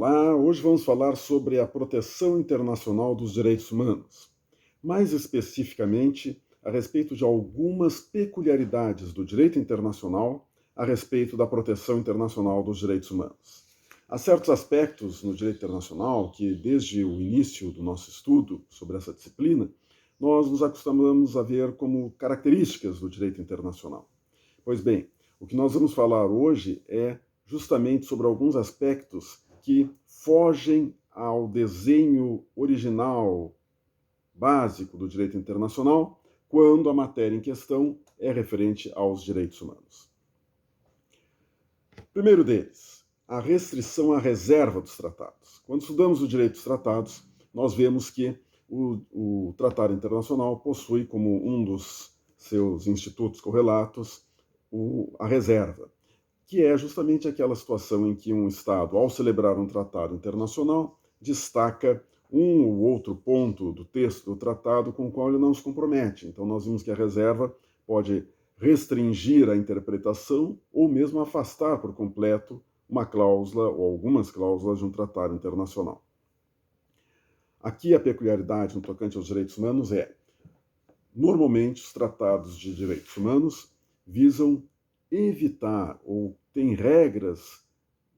Olá, hoje vamos falar sobre a proteção internacional dos direitos humanos. Mais especificamente, a respeito de algumas peculiaridades do direito internacional a respeito da proteção internacional dos direitos humanos. Há certos aspectos no direito internacional que, desde o início do nosso estudo sobre essa disciplina, nós nos acostumamos a ver como características do direito internacional. Pois bem, o que nós vamos falar hoje é justamente sobre alguns aspectos que fogem ao desenho original, básico do direito internacional, quando a matéria em questão é referente aos direitos humanos. Primeiro deles, a restrição à reserva dos tratados. Quando estudamos o direito dos tratados, nós vemos que o Tratado Internacional possui como um dos seus institutos correlatos a reserva, que é justamente aquela situação em que um Estado, ao celebrar um tratado internacional, destaca um ou outro ponto do texto do tratado com o qual ele não se compromete. Então, nós vimos que a reserva pode restringir a interpretação ou mesmo afastar por completo uma cláusula ou algumas cláusulas de um tratado internacional. Aqui a peculiaridade no tocante aos direitos humanos é, normalmente, os tratados de direitos humanos visam evitar ou têm regras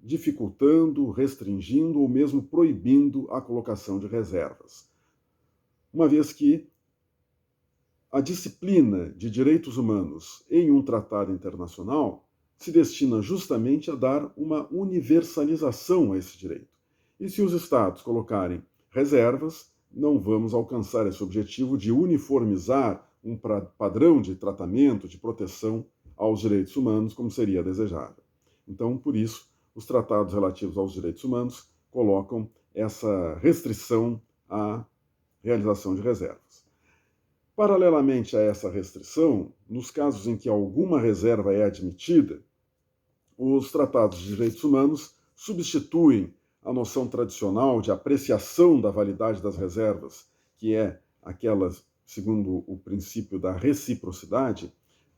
dificultando, restringindo ou mesmo proibindo a colocação de reservas. Uma vez que a disciplina de direitos humanos em um tratado internacional se destina justamente a dar uma universalização a esse direito. E se os Estados colocarem reservas, não vamos alcançar esse objetivo de uniformizar um padrão de tratamento, de proteção aos direitos humanos, como seria desejável. Então, por isso, os tratados relativos aos direitos humanos colocam essa restrição à realização de reservas. Paralelamente a essa restrição, nos casos em que alguma reserva é admitida, os tratados de direitos humanos substituem a noção tradicional de apreciação da validade das reservas, que é aquela, segundo o princípio da reciprocidade,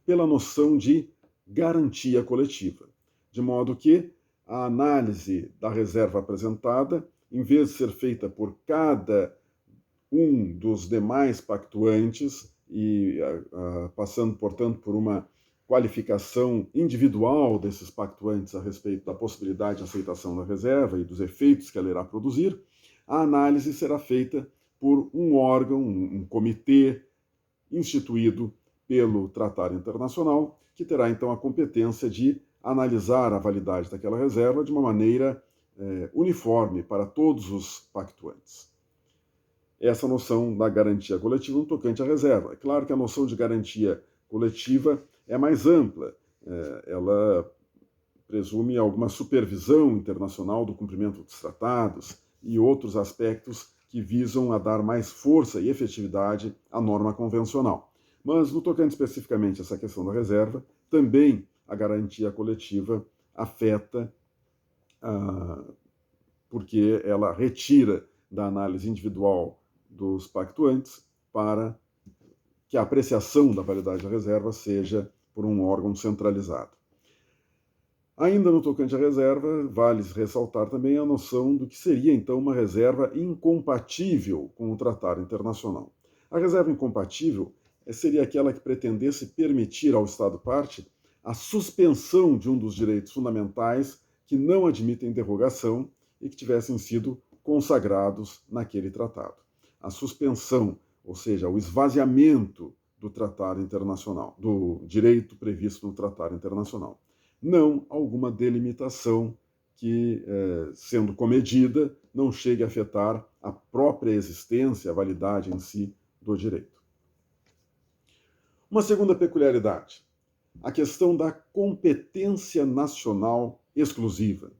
pela noção de garantia coletiva, de modo que a análise da reserva apresentada, em vez de ser feita por cada um dos demais pactuantes e passando, portanto, por uma qualificação individual desses pactuantes a respeito da possibilidade de aceitação da reserva e dos efeitos que ela irá produzir, a análise será feita por um órgão, um comitê instituído pelo Tratado Internacional, que terá então a competência de analisar a validade daquela reserva de uma maneira uniforme para todos os pactuantes. Essa noção da garantia coletiva no tocante à reserva. É claro que a noção de garantia coletiva é mais ampla. Ela presume alguma supervisão internacional do cumprimento dos tratados e outros aspectos que visam a dar mais força e efetividade à norma convencional. Mas, no tocante especificamente a essa questão da reserva, também a garantia coletiva afeta, porque ela retira da análise individual dos pactuantes para que a apreciação da validade da reserva seja por um órgão centralizado. Ainda no tocante à reserva, vale ressaltar também a noção do que seria, então, uma reserva incompatível com o Tratado Internacional. A reserva incompatível seria aquela que pretendesse permitir ao Estado-parte a suspensão de um dos direitos fundamentais que não admitem derrogação e que tivessem sido consagrados naquele tratado. A suspensão, ou seja, o esvaziamento do Tratado Internacional, do direito previsto no Tratado Internacional. Não alguma delimitação que, sendo comedida, não chegue a afetar a própria existência, a validade em si do direito. Uma segunda peculiaridade, a questão da competência nacional exclusiva.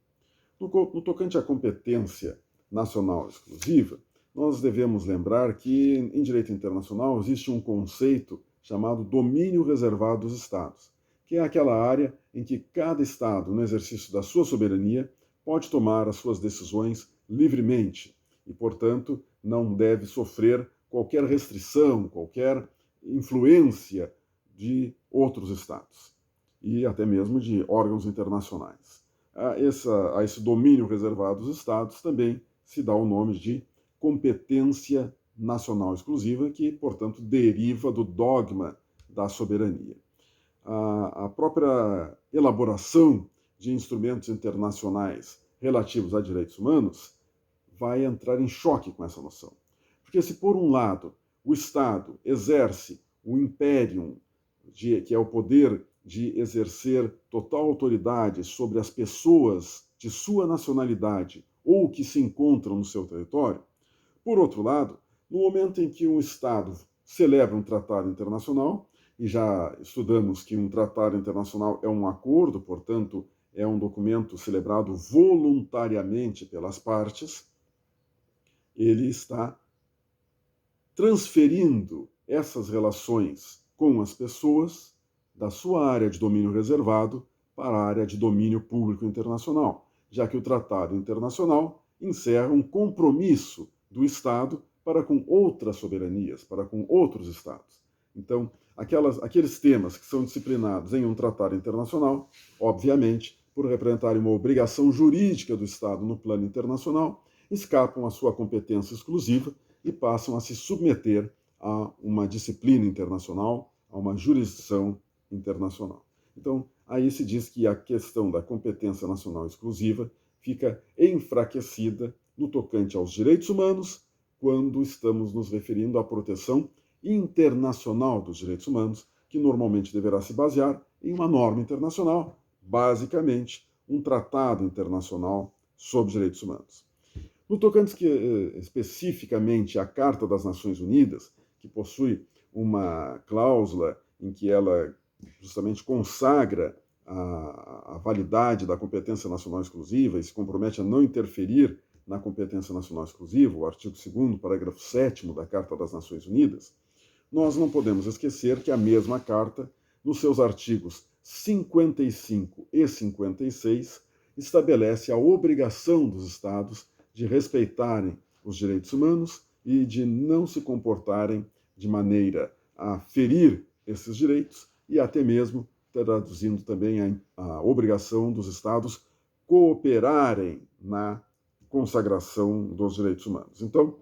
No tocante à competência nacional exclusiva, nós devemos lembrar que, em direito internacional, existe um conceito chamado domínio reservado dos Estados, que é aquela área em que cada Estado, no exercício da sua soberania, pode tomar as suas decisões livremente e, portanto, não deve sofrer qualquer restrição, qualquer influência de outros Estados e até mesmo de órgãos internacionais. a esse domínio reservado dos Estados também se dá o nome de competência nacional exclusiva, que, portanto, deriva do dogma da soberania. A própria elaboração de instrumentos internacionais relativos a direitos humanos vai entrar em choque com essa noção. Porque se, por um lado, o Estado exerce o imperium, que é o poder de exercer total autoridade sobre as pessoas de sua nacionalidade ou que se encontram no seu território, por outro lado, no momento em que um Estado celebra um tratado internacional, e já estudamos que um tratado internacional é um acordo, portanto, é um documento celebrado voluntariamente pelas partes, ele está transferindo essas relações com as pessoas da sua área de domínio reservado para a área de domínio público internacional, já que o tratado internacional encerra um compromisso do Estado para com outras soberanias, para com outros Estados. Então, aqueles temas que são disciplinados em um tratado internacional, obviamente, por representarem uma obrigação jurídica do Estado no plano internacional, escapam à sua competência exclusiva e passam a se submeter a uma disciplina internacional, a uma jurisdição internacional. Então, aí se diz que a questão da competência nacional exclusiva fica enfraquecida no tocante aos direitos humanos, quando estamos nos referindo à proteção internacional dos direitos humanos, que normalmente deverá se basear em uma norma internacional, basicamente um tratado internacional sobre direitos humanos. No tocante especificamente à Carta das Nações Unidas, que possui uma cláusula em que ela justamente consagra a validade da competência nacional exclusiva e se compromete a não interferir na competência nacional exclusiva, o artigo 2º, parágrafo 7º da Carta das Nações Unidas, nós não podemos esquecer que a mesma Carta, nos seus artigos 55 e 56, estabelece a obrigação dos Estados de respeitarem os direitos humanos e de não se comportarem de maneira a ferir esses direitos e até mesmo traduzindo também a obrigação dos Estados cooperarem na consagração dos direitos humanos. Então,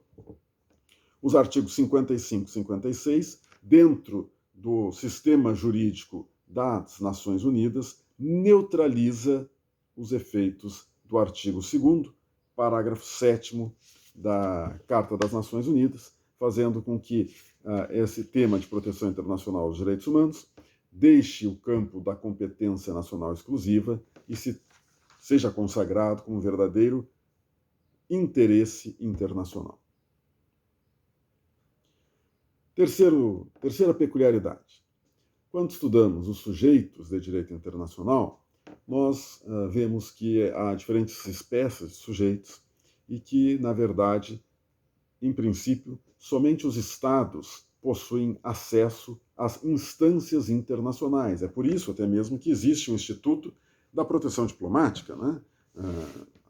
os artigos 55 e 56, dentro do sistema jurídico das Nações Unidas, neutraliza os efeitos do artigo 2º, parágrafo 7º da Carta das Nações Unidas, fazendo com que esse tema de proteção internacional aos direitos humanos deixe o campo da competência nacional exclusiva e seja consagrado como verdadeiro interesse internacional. Terceira peculiaridade. Quando estudamos os sujeitos de direito internacional, nós vemos que há diferentes espécies de sujeitos e que, na verdade, em princípio, somente os Estados possuem acesso às instâncias internacionais. É por isso até mesmo que existe o Instituto da Proteção Diplomática, né?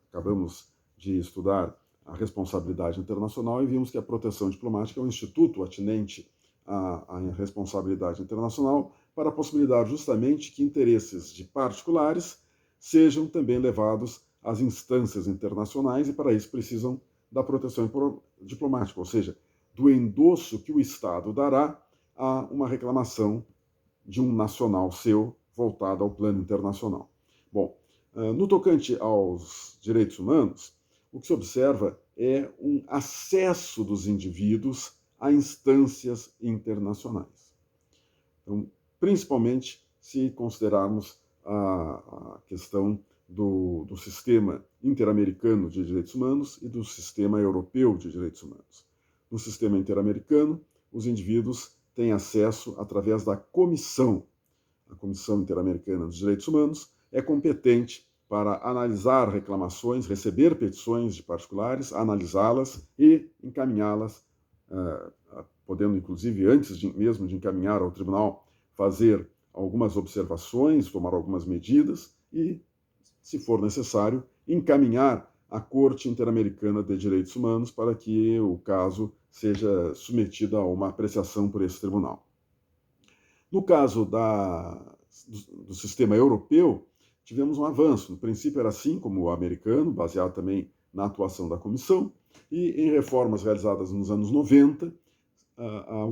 Acabamos de estudar a responsabilidade internacional e vimos que a proteção diplomática é um instituto atinente à responsabilidade internacional para possibilitar justamente que interesses de particulares sejam também levados às instâncias internacionais e para isso precisam da proteção diplomática, ou seja, do endosso que o Estado dará a uma reclamação de um nacional seu voltada ao plano internacional. Bom, no tocante aos direitos humanos, o que se observa é um acesso dos indivíduos a instâncias internacionais. Então, principalmente se considerarmos a questão do sistema interamericano de direitos humanos e do sistema europeu de direitos humanos. No sistema interamericano, os indivíduos têm acesso através da comissão. A Comissão Interamericana dos Direitos Humanos é competente para analisar reclamações, receber petições de particulares, analisá-las e encaminhá-las, podendo, inclusive, antes mesmo de encaminhar ao tribunal, fazer algumas observações, tomar algumas medidas e, se for necessário, encaminhar à Corte Interamericana de Direitos Humanos para que o caso seja submetido a uma apreciação por esse tribunal. No caso do sistema europeu tivemos um avanço. No princípio era assim, como o americano, baseado também na atuação da comissão, e em reformas realizadas nos anos 90,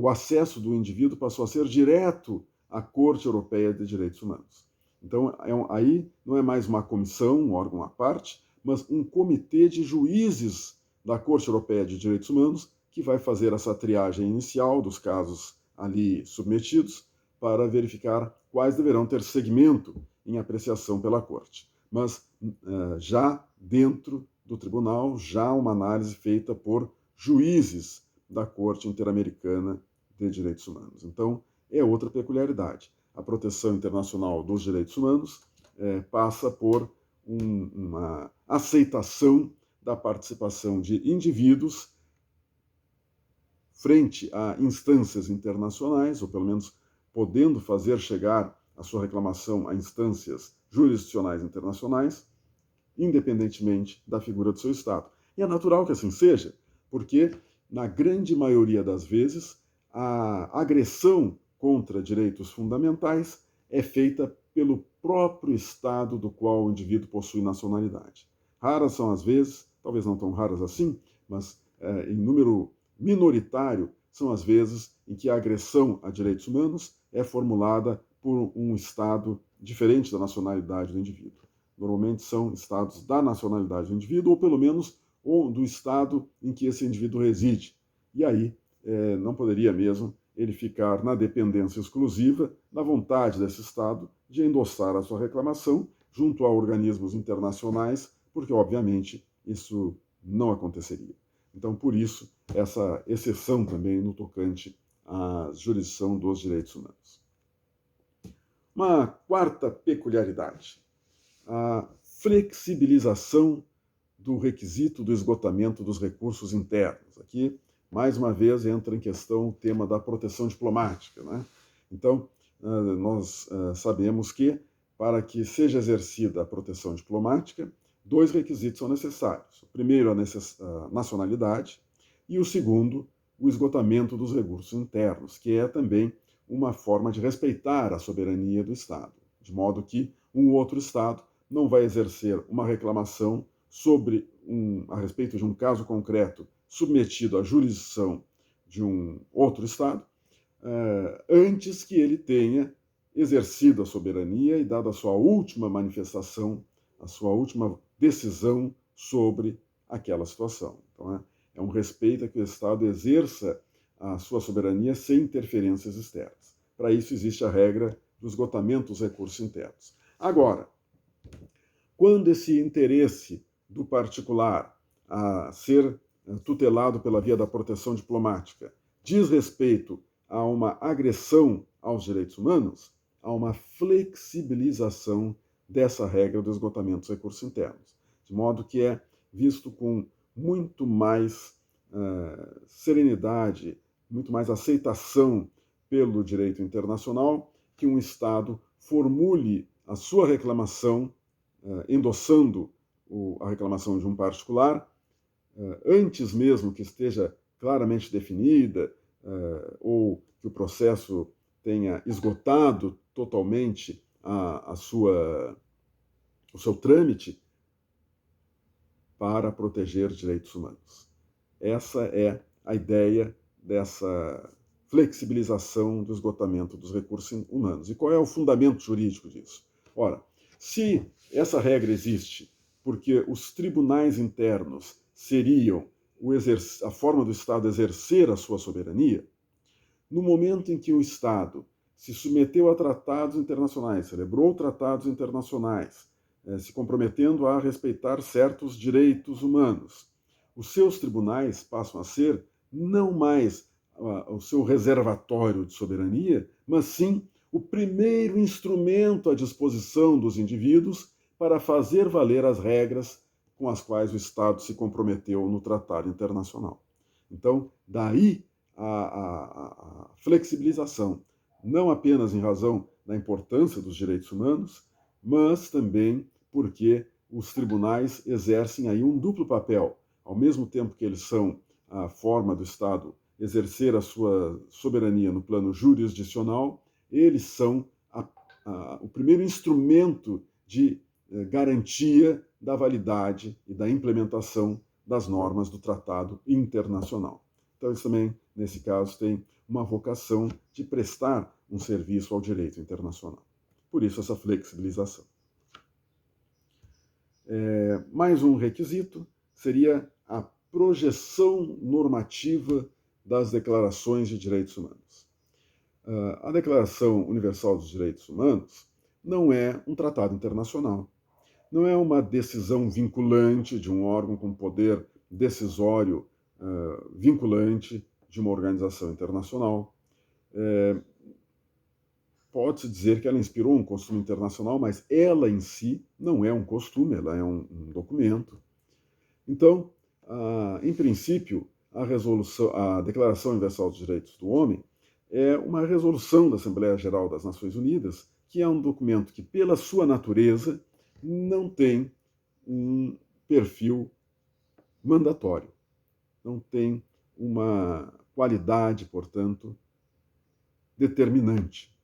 o acesso do indivíduo passou a ser direto à Corte Europeia de Direitos Humanos. Então, aí não é mais uma comissão, um órgão à parte, mas um comitê de juízes da Corte Europeia de Direitos Humanos que vai fazer essa triagem inicial dos casos ali submetidos para verificar quais deverão ter segmento em apreciação pela Corte. Mas já dentro do tribunal, já uma análise feita por juízes da Corte Interamericana de Direitos Humanos. Então, é outra peculiaridade. A proteção internacional dos direitos humanos passa por uma aceitação da participação de indivíduos frente a instâncias internacionais, ou pelo menos podendo fazer chegar a sua reclamação a instâncias jurisdicionais internacionais, independentemente da figura do seu Estado. E é natural que assim seja, porque, na grande maioria das vezes, a agressão contra direitos fundamentais é feita pelo próprio Estado do qual o indivíduo possui nacionalidade. Raras são as vezes, talvez não tão raras assim, mas em número minoritário são as vezes em que a agressão a direitos humanos é formulada por um Estado diferente da nacionalidade do indivíduo. Normalmente são estados da nacionalidade do indivíduo, ou pelo menos do estado em que esse indivíduo reside. E aí não poderia mesmo ele ficar na dependência exclusiva da vontade desse estado de endossar a sua reclamação junto a organismos internacionais, porque, obviamente, isso não aconteceria. Então, por isso, essa exceção também no tocante à jurisdição dos direitos humanos. Uma quarta peculiaridade: a flexibilização do requisito do esgotamento dos recursos internos. Aqui, mais uma vez, entra em questão o tema da proteção diplomática, né? Então, nós sabemos que, para que seja exercida a proteção diplomática, dois requisitos são necessários. O primeiro, a nacionalidade, e o segundo, o esgotamento dos recursos internos, que é também uma forma de respeitar a soberania do Estado, de modo que um outro Estado não vai exercer uma reclamação a respeito de um caso concreto submetido à jurisdição de um outro Estado, antes que ele tenha exercido a soberania e dado a sua última manifestação, a sua última decisão sobre aquela situação. Então, é um respeito a que o Estado exerça a sua soberania sem interferências externas. Para isso existe a regra do esgotamento dos recursos internos. Agora, quando esse interesse do particular a ser tutelado pela via da proteção diplomática diz respeito a uma agressão aos direitos humanos, há uma flexibilização dessa regra do esgotamento dos recursos internos, de modo que é visto com muito mais serenidade, muito mais aceitação pelo direito internacional que um Estado formule a sua reclamação, endossando a reclamação de um particular, antes mesmo que esteja claramente definida, ou que o processo tenha esgotado totalmente o seu trâmite, para proteger direitos humanos. Essa é a ideia dessa flexibilização do esgotamento dos recursos humanos. E qual é o fundamento jurídico disso? Ora, se essa regra existe porque os tribunais internos seriam a forma do Estado exercer a sua soberania, no momento em que o Estado se submeteu a tratados internacionais, celebrou tratados internacionais, se comprometendo a respeitar certos direitos humanos, os seus tribunais passam a ser não mais o seu reservatório de soberania, mas sim o primeiro instrumento à disposição dos indivíduos para fazer valer as regras com as quais o Estado se comprometeu no tratado internacional. Então, daí a flexibilização, não apenas em razão da importância dos direitos humanos, mas também porque os tribunais exercem aí um duplo papel. Ao mesmo tempo que eles são a forma do Estado exercer a sua soberania no plano jurisdicional, eles são o primeiro instrumento de garantia da validade e da implementação das normas do tratado internacional. Então, isso também, nesse caso, tem uma vocação de prestar um serviço ao direito internacional. Por isso, essa flexibilização. Mais um requisito seria a projeção normativa das declarações de direitos humanos. A Declaração Universal dos Direitos Humanos não é um tratado internacional, não é uma decisão vinculante de um órgão com poder decisório vinculante de uma organização internacional. Pode-se dizer que ela inspirou um costume internacional, mas ela em si não é um costume, ela é um documento. Então, em princípio, a Declaração Universal dos Direitos do Homem é uma resolução da Assembleia Geral das Nações Unidas, que é um documento que, pela sua natureza, não tem um perfil mandatório, não tem uma qualidade, portanto, determinante.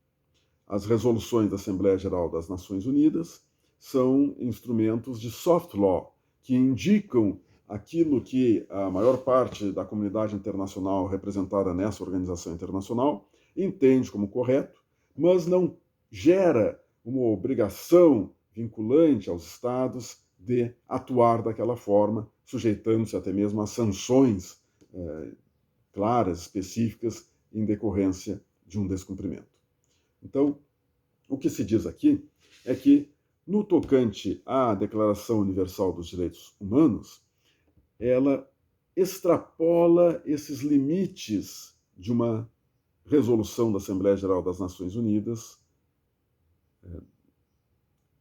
As resoluções da Assembleia Geral das Nações Unidas são instrumentos de soft law, que indicam aquilo que a maior parte da comunidade internacional representada nessa organização internacional entende como correto, mas não gera uma obrigação vinculante aos Estados de atuar daquela forma, sujeitando-se até mesmo a sanções claras, específicas, em decorrência de um descumprimento. Então, o que se diz aqui é que, no tocante à Declaração Universal dos Direitos Humanos, ela extrapola esses limites de uma resolução da Assembleia Geral das Nações Unidas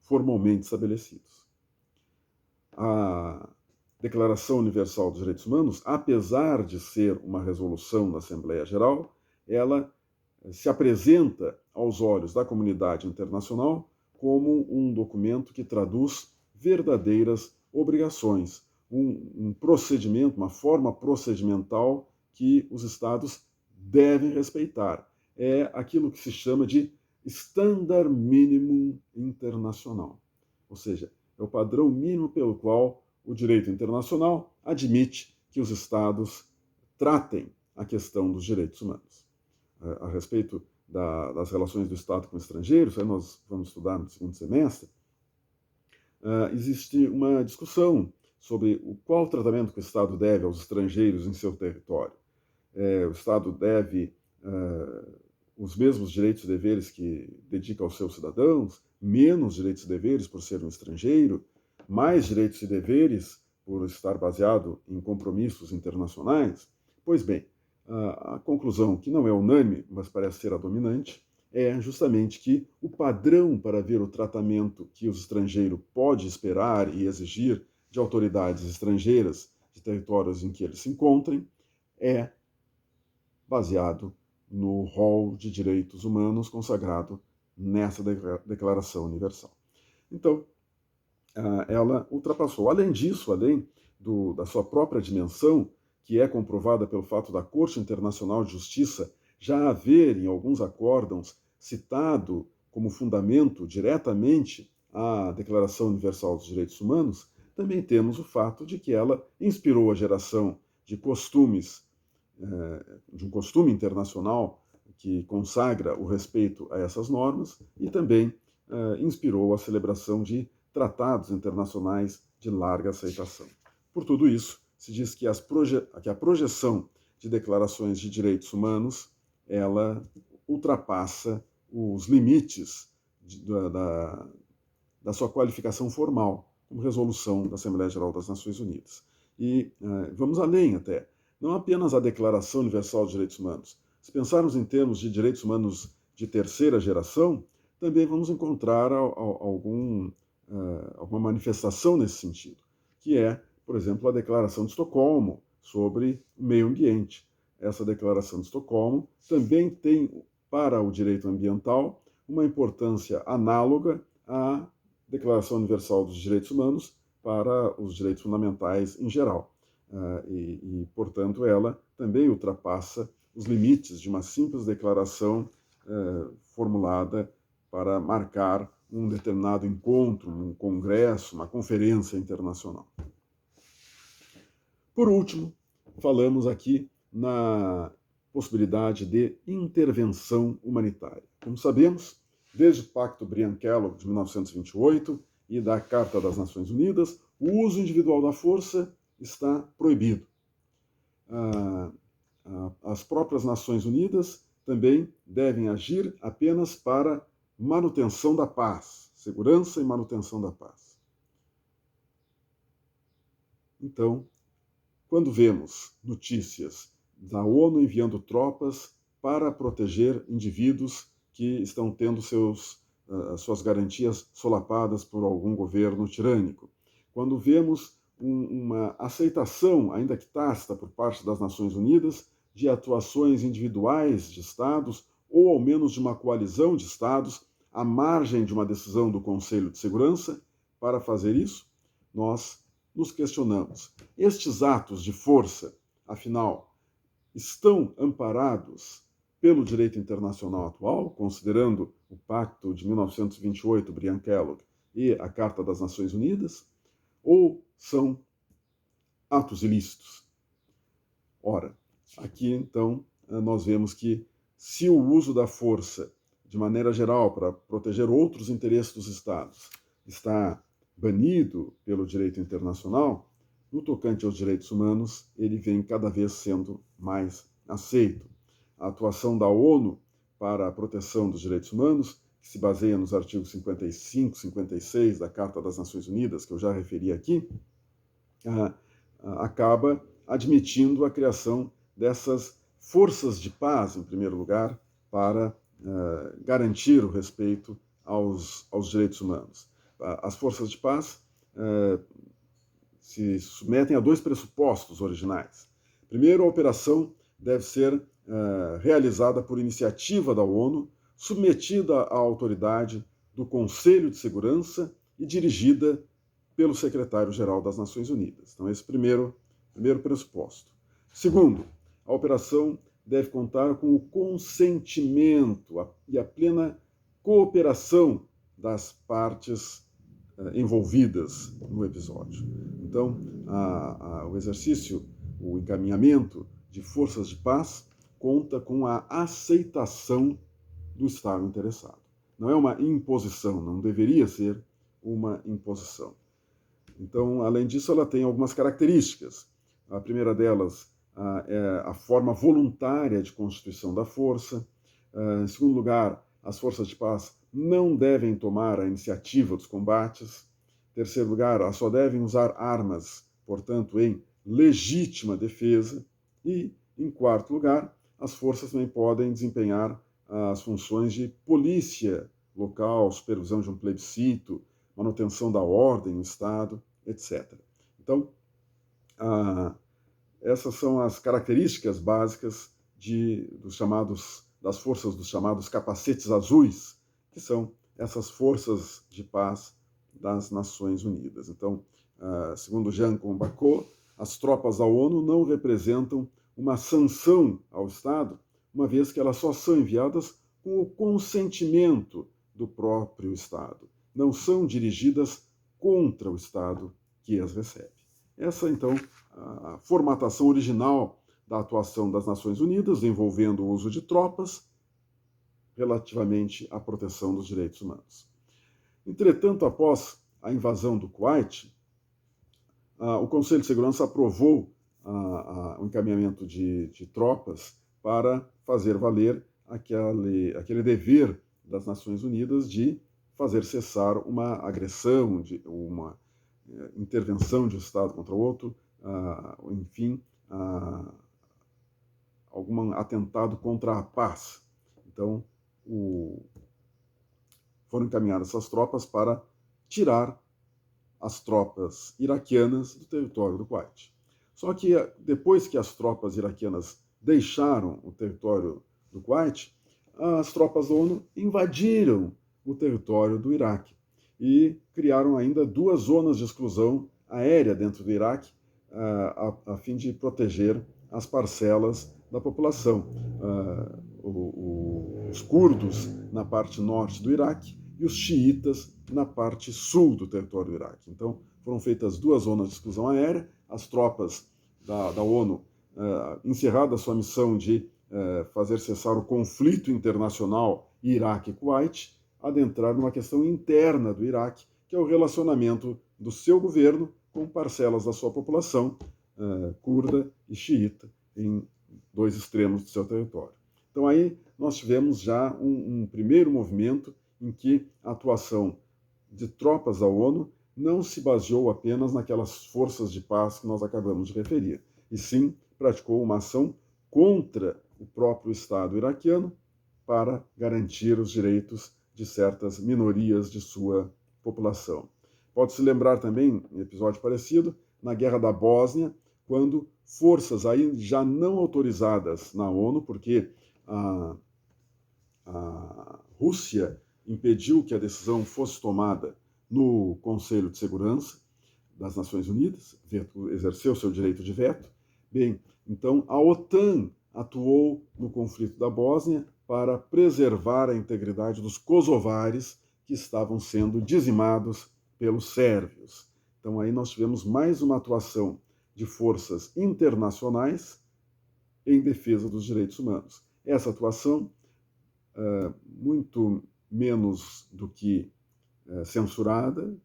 formalmente estabelecidos. A Declaração Universal dos Direitos Humanos, apesar de ser uma resolução da Assembleia Geral, ela se apresenta aos olhos da comunidade internacional como um documento que traduz verdadeiras obrigações, um procedimento, uma forma procedimental que os Estados devem respeitar. É aquilo que se chama de Standard Minimum Internacional, ou seja, é o padrão mínimo pelo qual o direito internacional admite que os Estados tratem a questão dos direitos humanos. A respeito das relações do Estado com estrangeiros, aí nós vamos estudar no segundo semestre, existe uma discussão sobre qual tratamento que o Estado deve aos estrangeiros em seu território. O Estado deve os mesmos direitos e deveres que dedica aos seus cidadãos, menos direitos e deveres por ser um estrangeiro, mais direitos e deveres por estar baseado em compromissos internacionais? Pois bem, a conclusão, que não é unânime, mas parece ser a dominante, é justamente que o padrão para ver o tratamento que o estrangeiro pode esperar e exigir de autoridades estrangeiras de territórios em que eles se encontrem é baseado no rol de direitos humanos consagrado nessa Declaração Universal. Então, ela ultrapassou. Além disso, além da sua própria dimensão, que é comprovada pelo fato da Corte Internacional de Justiça já haver, em alguns acórdãos, citado como fundamento diretamente a Declaração Universal dos Direitos Humanos, também temos o fato de que ela inspirou a geração de costumes, de um costume internacional que consagra o respeito a essas normas e também inspirou a celebração de tratados internacionais de larga aceitação. Por tudo isso, se diz que a projeção de declarações de direitos humanos ela ultrapassa os limites da sua qualificação formal como resolução da Assembleia Geral das Nações Unidas. E vamos além até. Não apenas a Declaração Universal dos Direitos Humanos. Se pensarmos em termos de direitos humanos de terceira geração, também vamos encontrar alguma manifestação nesse sentido, que é, por exemplo, a Declaração de Estocolmo sobre o meio ambiente. Essa Declaração de Estocolmo também tem, para o direito ambiental, uma importância análoga à Declaração Universal dos Direitos Humanos para os direitos fundamentais em geral. Portanto, ela também ultrapassa os limites de uma simples declaração formulada para marcar um determinado encontro, um congresso, uma conferência internacional. Por último, falamos aqui na possibilidade de intervenção humanitária. Como sabemos, desde o Pacto Briand-Kellogg de 1928 e da Carta das Nações Unidas, o uso individual da força está proibido. As próprias Nações Unidas também devem agir apenas para manutenção da paz, segurança e manutenção da paz. Então, quando vemos notícias da ONU enviando tropas para proteger indivíduos que estão tendo suas garantias solapadas por algum governo tirânico, quando vemos uma aceitação, ainda que tácita, por parte das Nações Unidas, de atuações individuais de Estados, ou ao menos de uma coalizão de Estados, à margem de uma decisão do Conselho de Segurança, para fazer isso, nós nos questionamos. Estes atos de força, afinal, estão amparados pelo direito internacional atual, considerando o Pacto de 1928, Briand-Kellogg, e a Carta das Nações Unidas, ou são atos ilícitos? Ora, aqui então nós vemos que se o uso da força, de maneira geral, para proteger outros interesses dos Estados, está banido pelo direito internacional, no tocante aos direitos humanos, ele vem cada vez sendo mais aceito. A atuação da ONU para a proteção dos direitos humanos, que se baseia nos artigos 55, 56 da Carta das Nações Unidas, que eu já referi aqui, acaba admitindo a criação dessas forças de paz, em primeiro lugar, para garantir o respeito aos direitos humanos. As forças de paz se submetem a dois pressupostos originais. Primeiro, a operação deve ser realizada por iniciativa da ONU, submetida à autoridade do Conselho de Segurança e dirigida pelo secretário-geral das Nações Unidas. Então, esse primeiro pressuposto. Segundo, a operação deve contar com o consentimento e a plena cooperação das partes envolvidas no episódio. Então, o exercício, o encaminhamento de forças de paz conta com a aceitação do Estado interessado. Não é uma imposição, não deveria ser uma imposição. Então, além disso, ela tem algumas características. A primeira delas é a forma voluntária de constituição da força. Em segundo lugar, as forças de paz não devem tomar a iniciativa dos combates. Em terceiro lugar, elas só devem usar armas, portanto, em legítima defesa. E, em quarto lugar, as forças também podem desempenhar as funções de polícia local, supervisão de um plebiscito, manutenção da ordem no Estado, etc. Então, essas são as características básicas das forças dos chamados capacetes azuis, que são essas forças de paz das Nações Unidas. Então, segundo Jean Combacot, as tropas da ONU não representam uma sanção ao Estado, uma vez que elas só são enviadas com o consentimento do próprio Estado. Não são dirigidas contra o Estado que as recebe. Essa, então, a formatação original da atuação das Nações Unidas, envolvendo o uso de tropas relativamente à proteção dos direitos humanos. Entretanto, após a invasão do Kuwait, o Conselho de Segurança aprovou o encaminhamento de tropas para fazer valer aquele dever das Nações Unidas de fazer cessar uma agressão, uma intervenção de um Estado contra o outro, enfim, algum atentado contra a paz. Então, foram encaminhadas essas tropas para tirar as tropas iraquianas do território do Kuwait. Só que depois que as tropas iraquianas deixaram o território do Kuwait, as tropas da ONU invadiram o território do Iraque e criaram ainda 2 zonas de exclusão aérea dentro do Iraque, a fim de proteger as parcelas da população. Os curdos na parte norte do Iraque e os xiitas na parte sul do território do Iraque. Então, foram feitas 2 zonas de exclusão aérea, as tropas da ONU, encerrada a sua missão de fazer cessar o conflito internacional Iraque e Kuwait, adentrar numa questão interna do Iraque, que é o relacionamento do seu governo com parcelas da sua população, curda e xiita, em 2 extremos do seu território. Então aí nós tivemos já um primeiro movimento em que a atuação de tropas da ONU não se baseou apenas naquelas forças de paz que nós acabamos de referir, e sim praticou uma ação contra o próprio Estado iraquiano para garantir os direitos de certas minorias de sua população. Pode-se lembrar também, em episódio parecido, na Guerra da Bósnia, quando forças aí já não autorizadas na ONU, porque a Rússia impediu que a decisão fosse tomada no Conselho de Segurança das Nações Unidas, exerceu seu direito de veto. Bem, então a OTAN atuou no conflito da Bósnia para preservar a integridade dos kosovares que estavam sendo dizimados pelos sérvios. Então aí nós tivemos mais uma atuação de forças internacionais em defesa dos direitos humanos. Essa atuação, muito menos do que censurada,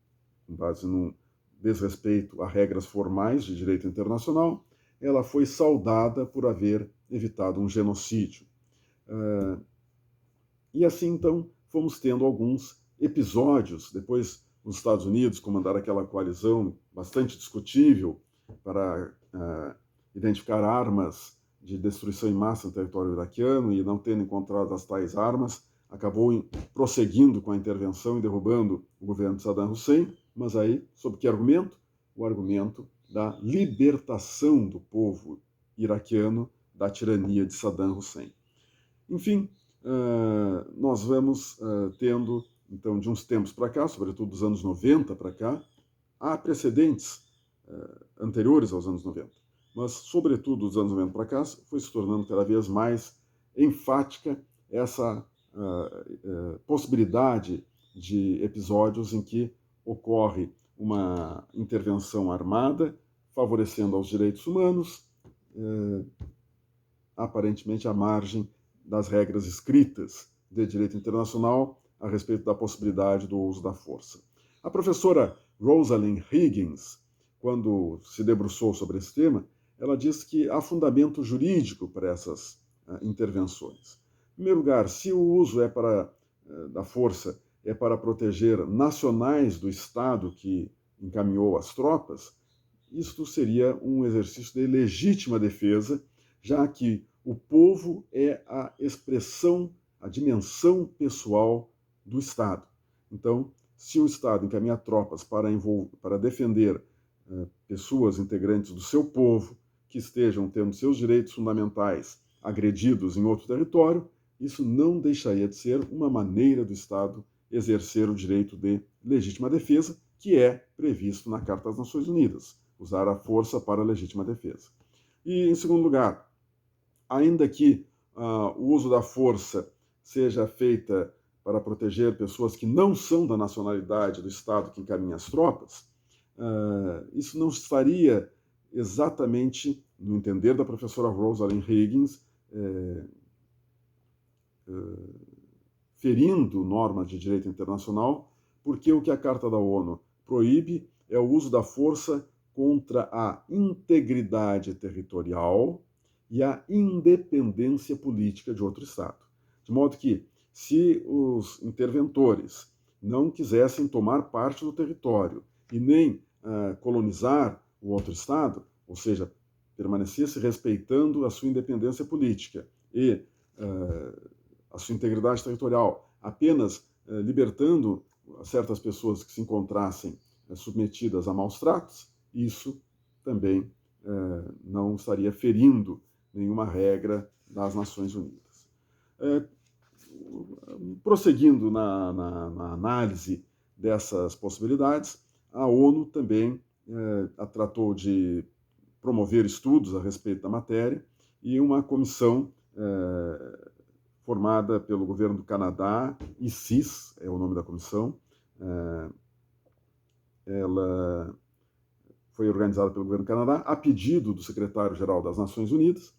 com base num desrespeito a regras formais de direito internacional, ela foi saudada por haver evitado um genocídio. E assim, então, fomos tendo alguns episódios. Depois, os Estados Unidos comandaram aquela coalizão bastante discutível para identificar armas de destruição em massa no território iraquiano, e não tendo encontrado as tais armas, acabou prosseguindo com a intervenção e derrubando o governo de Saddam Hussein, mas aí, sob que argumento? O argumento da libertação do povo iraquiano da tirania de Saddam Hussein. Enfim, nós vamos tendo, então, de uns tempos para cá, sobretudo dos anos 90 para cá, há precedentes anteriores aos anos 90, mas, sobretudo, dos anos 90 para cá, foi se tornando cada vez mais enfática essa possibilidade de episódios em que ocorre uma intervenção armada, favorecendo aos direitos humanos, aparentemente à margem das regras escritas de direito internacional a respeito da possibilidade do uso da força. A professora Rosalind Higgins, quando se debruçou sobre esse tema, ela diz que há fundamento jurídico para essas intervenções. Em primeiro lugar, se o uso da força é para proteger nacionais do Estado que encaminhou as tropas, isto seria um exercício de legítima defesa, já que o povo é a expressão, a dimensão pessoal do Estado. Então, se o Estado encaminha tropas para defender pessoas integrantes do seu povo que estejam tendo seus direitos fundamentais agredidos em outro território, isso não deixaria de ser uma maneira do Estado exercer o direito de legítima defesa, que é previsto na Carta das Nações Unidas, usar a força para a legítima defesa. E, em segundo lugar, ainda que o uso da força seja feita para proteger pessoas que não são da nacionalidade do Estado que encaminha as tropas, isso não estaria exatamente, no entender da professora Rosalind Higgins, ferindo normas de direito internacional, porque o que a Carta da ONU proíbe é o uso da força contra a integridade territorial e a independência política de outro Estado. De modo que, se os interventores não quisessem tomar parte do território e nem colonizar o outro Estado, ou seja, permanecesse respeitando a sua independência política e a sua integridade territorial, apenas libertando certas pessoas que se encontrassem submetidas a maus tratos, isso também não estaria ferindo nenhuma regra das Nações Unidas. Prosseguindo na análise dessas possibilidades, a ONU também tratou de promover estudos a respeito da matéria, e uma comissão formada pelo governo do Canadá, ICIS é o nome da comissão. Ela foi organizada pelo governo do Canadá a pedido do secretário-geral das Nações Unidas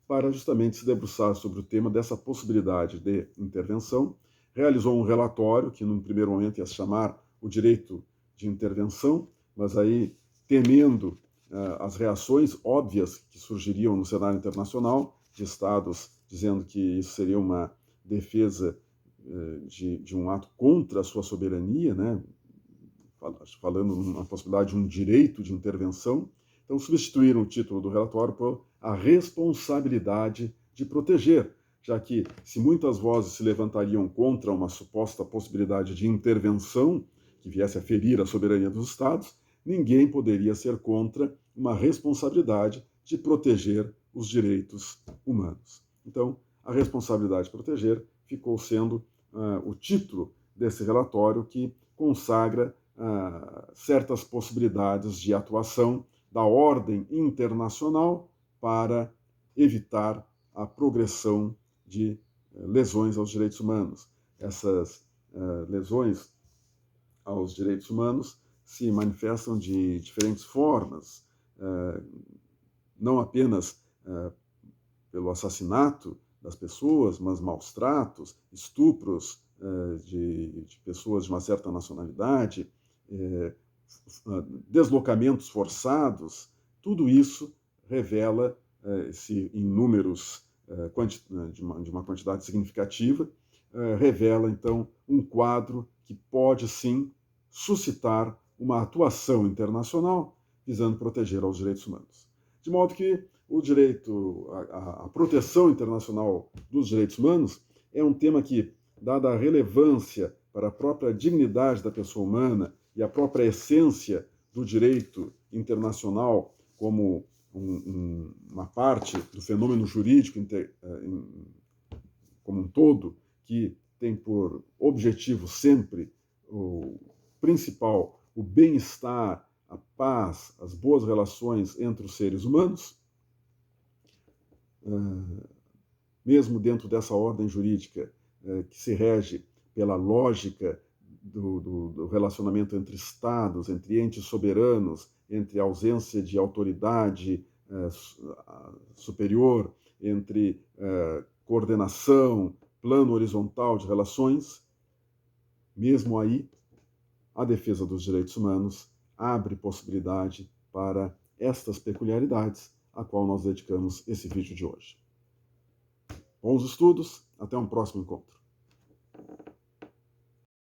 para justamente se debruçar sobre o tema dessa possibilidade de intervenção. Realizou um relatório que, num primeiro momento, ia se chamar o direito de intervenção, mas aí, temendo as reações óbvias que surgiriam no cenário internacional, de estados dizendo que isso seria uma defesa de um ato contra a sua soberania, né? Falando numa possibilidade de um direito de intervenção. Então, substituíram o título do relatório por a responsabilidade de proteger, já que se muitas vozes se levantariam contra uma suposta possibilidade de intervenção que viesse a ferir a soberania dos Estados, ninguém poderia ser contra uma responsabilidade de proteger os direitos humanos. Então, a responsabilidade de proteger ficou sendo o título desse relatório que consagra certas possibilidades de atuação da ordem internacional para evitar a progressão de lesões aos direitos humanos. Essas lesões aos direitos humanos se manifestam de diferentes formas, não apenas pelo assassinato das pessoas, mas maus tratos, estupros de pessoas de uma certa nacionalidade, deslocamentos forçados. Tudo isso revela, em números de uma quantidade significativa, revela, então, um quadro que pode, sim, suscitar uma atuação internacional visando proteger aos direitos humanos. De modo que o direito, a proteção internacional dos direitos humanos é um tema que, dada a relevância para a própria dignidade da pessoa humana e a própria essência do direito internacional como uma parte do fenômeno jurídico como um todo, que tem por objetivo sempre o principal, o bem-estar, a paz, as boas relações entre os seres humanos, mesmo dentro dessa ordem jurídica que se rege pela lógica do relacionamento entre estados, entre entes soberanos, entre a ausência de autoridade superior, entre coordenação, plano horizontal de relações, mesmo aí, a defesa dos direitos humanos abre possibilidade para estas peculiaridades a qual nós dedicamos esse vídeo de hoje. Bons estudos, até um próximo encontro.